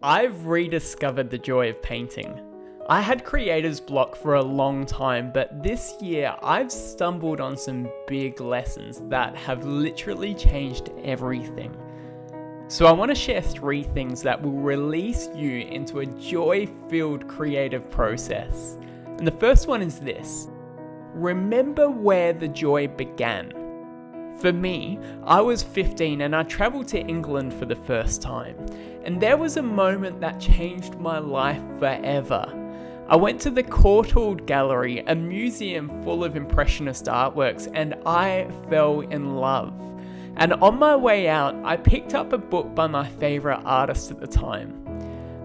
I've rediscovered the joy of painting. I had creator's block for a long time, but this year I've stumbled on some big lessons that have literally changed everything. So I want to share 3 things that will release you into a joy-filled creative process. And the first one is this: remember where the joy began. For me, I was 15 and I travelled to England for the first time. And there was a moment that changed my life forever. I went to the Courtauld Gallery, a museum full of Impressionist artworks, and I fell in love. And on my way out, I picked up a book by my favourite artist at the time.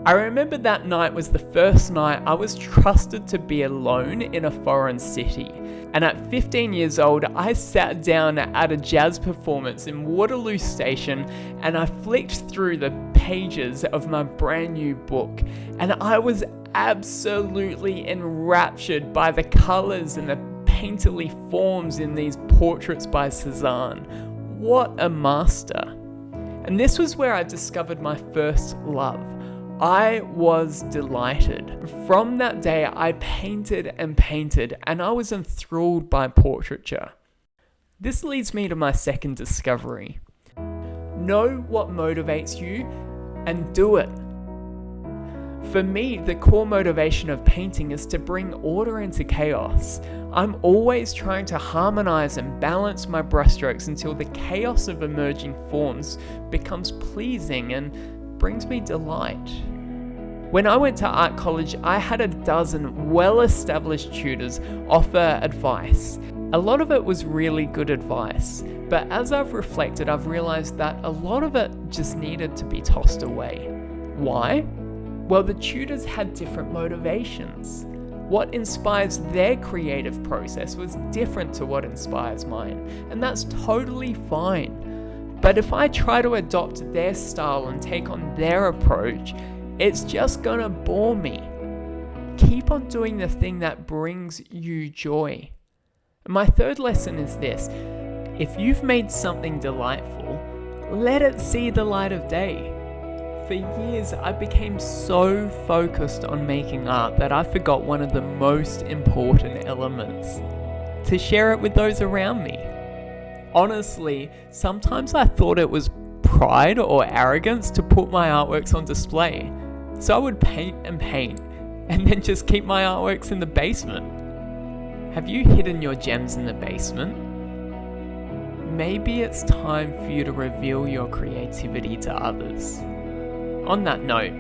I remember that night was the first night I was trusted to be alone in a foreign city. And at 15 years old, I sat down at a jazz performance in Waterloo Station and I flicked through the pages of my brand new book. And I was absolutely enraptured by the colours and the painterly forms in these portraits by Cézanne. What a master. And this was where I discovered my first love. I was delighted. From that day, I painted and I was enthralled by portraiture. This leads me to my second discovery. Know what motivates you and do it. For me, the core motivation of painting is to bring order into chaos. I'm always trying to harmonize and balance my brushstrokes until the chaos of emerging forms becomes pleasing and brings me delight. When I went to art college, I had a dozen well-established tutors offer advice. A lot of it was really good advice, but as I've reflected, I've realized that a lot of it just needed to be tossed away. Why? Well, the tutors had different motivations. What inspires their creative process was different to what inspires mine, and that's totally fine. But if I try to adopt their style and take on their approach, it's just gonna bore me. Keep on doing the thing that brings you joy. And my third lesson is this: if you've made something delightful, let it see the light of day. For years, I became so focused on making art that I forgot one of the most important elements: to share it with those around me. Honestly, sometimes I thought it was pride or arrogance to put my artworks on display. So I would paint and then just keep my artworks in the basement. Have you hidden your gems in the basement? Maybe it's time for you to reveal your creativity to others. On that note,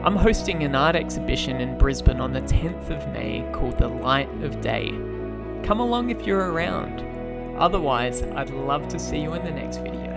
I'm hosting an art exhibition in Brisbane on the 10th of May called The Light of Day. Come along if you're around. Otherwise, I'd love to see you in the next video.